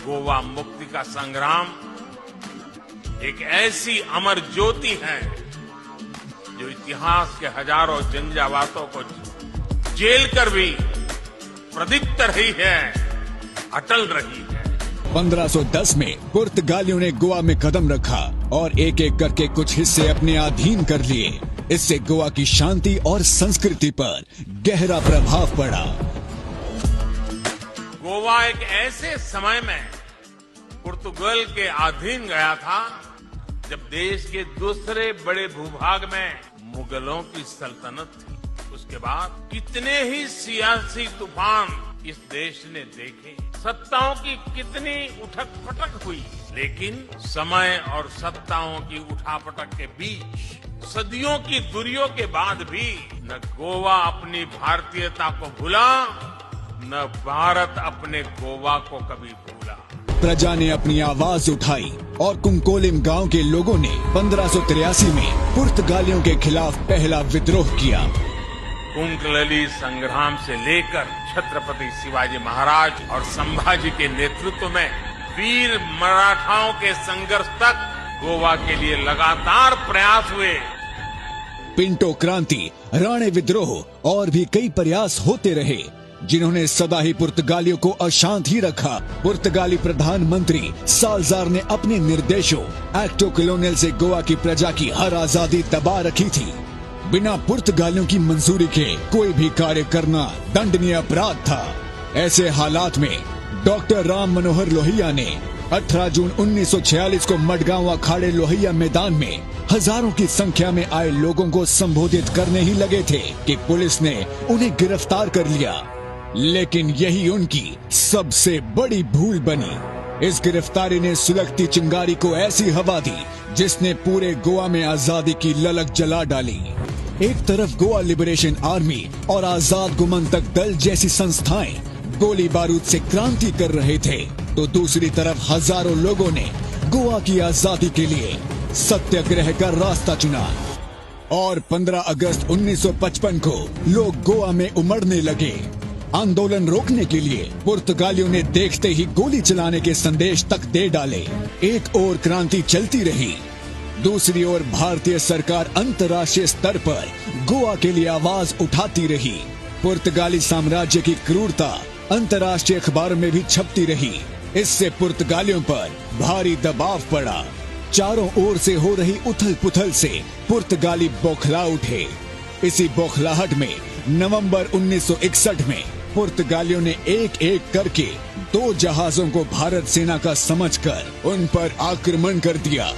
गोवा मुक्ति का संग्राम एक ऐसी अमर ज्योति है जो इतिहास के हजारों झंझावातों को झेल कर भी प्रदीप्त रही है, अटल रही है। 1510 में पुर्तगालियों ने गोवा में कदम रखा और एक एक करके कुछ हिस्से अपने अधीन कर लिए। इससे गोवा की शांति और संस्कृति पर गहरा प्रभाव पड़ा। गोवा एक ऐसे समय में पुर्तगाल के अधीन गया था जब देश के दूसरे बड़े भूभाग में मुगलों की सल्तनत थी। उसके बाद कितने ही सियासी तूफान इस देश ने देखे, सत्ताओं की कितनी उठक पटक हुई, लेकिन समय और सत्ताओं की उठापटक के बीच सदियों की दूरियों के बाद भी न गोवा अपनी भारतीयता को भूला, न भारत अपने गोवा को कभी भूला। प्रजा ने अपनी आवाज उठाई और कुंकोलिम गांव के लोगों ने 1583 में पुर्तगालियों के खिलाफ पहला विद्रोह किया। कुंकलली संग्राम से लेकर छत्रपति शिवाजी महाराज और संभाजी के नेतृत्व में वीर मराठाओं के संघर्ष तक गोवा के लिए लगातार प्रयास हुए। पिंटो क्रांति, राणे विद्रोह और भी कई प्रयास होते रहे जिन्होंने सदा ही पुर्तगालियों को अशांत ही रखा। पुर्तगाली प्रधानमंत्री साल्जार ने अपने निर्देशों एक्टो कॉलोनियल से गोवा की प्रजा की हर आजादी दबा रखी थी। बिना पुर्तगालियों की मंजूरी के कोई भी कार्य करना दंडनीय अपराध था। ऐसे हालात में डॉक्टर राम मनोहर लोहिया ने 18 जून 1946 को मडगांव अखाड़े लोहिया मैदान में हजारों की संख्या में आए लोगों को संबोधित करने ही लगे थे कि पुलिस ने उन्हें गिरफ्तार कर लिया। लेकिन यही उनकी सबसे बड़ी भूल बनी। इस गिरफ्तारी ने सुलगती चिंगारी को ऐसी हवा दी जिसने पूरे गोवा में आजादी की ललक जला डाली। एक तरफ गोवा लिबरेशन आर्मी और आजाद गोमंतक दल जैसी संस्थाएं गोली बारूद से क्रांति कर रहे थे, तो दूसरी तरफ हजारों लोगों ने गोवा की आजादी के लिए सत्याग्रह का रास्ता चुना। और 15 अगस्त 1955 को लोग गोवा में उमड़ने लगे। आंदोलन रोकने के लिए पुर्तगालियों ने देखते ही गोली चलाने के संदेश तक दे डाले। एक ओर क्रांति चलती रही, दूसरी ओर भारतीय सरकार अंतर्राष्ट्रीय स्तर पर गोवा के लिए आवाज उठाती रही। पुर्तगाली साम्राज्य की क्रूरता अंतर्राष्ट्रीय अखबारों में भी छपती रही। इससे पुर्तगालियों पर भारी दबाव पड़ा। चारों ओर से हो रही उथल पुथल से पुर्तगाली बौखला उठे। इसी बौखलाहट में नवंबर 1961 में पुर्तगालियों ने एक एक करके 2 जहाजों को भारत सेना का समझकर उन पर आक्रमण कर दिया।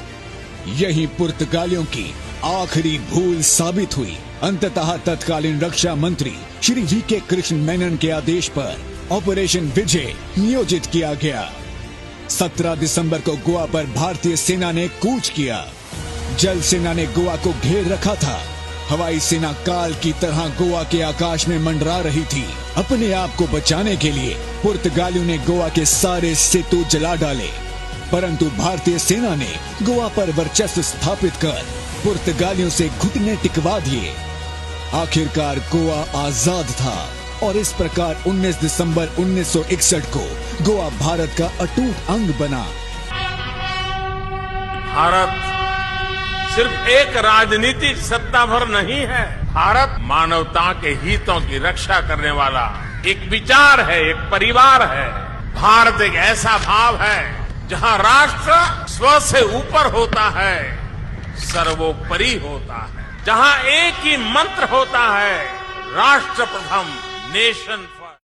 यही पुर्तगालियों की आखिरी भूल साबित हुई। अंततः तत्कालीन रक्षा मंत्री श्री वी.के. कृष्ण मेनन के आदेश पर ऑपरेशन विजय नियोजित किया गया। 17 दिसंबर को गोवा पर भारतीय सेना ने कूच किया। जल सेना ने गोवा को घेर रखा था। हवाई सेना काल की तरह गोवा के आकाश में मंडरा रही थी। अपने आप को बचाने के लिए पुर्तगालियों ने गोवा के सारे सेतु जला डाले, परंतु भारतीय सेना ने गोवा पर वर्चस्व स्थापित कर पुर्तगालियों से घुटने टिकवा दिए। आखिरकार गोवा आजाद था और इस प्रकार 19 दिसंबर 1961 को गोवा भारत का अटूट अंग बना। भारत सिर्फ एक राजनीतिक सत्ता भर नहीं है, भारत मानवता के हितों की रक्षा करने वाला एक विचार है, एक परिवार है। भारत एक ऐसा भाव है जहां राष्ट्र स्व से ऊपर होता है, सर्वोपरि होता है, जहां एक ही मंत्र होता है, राष्ट्र प्रथम, नेशन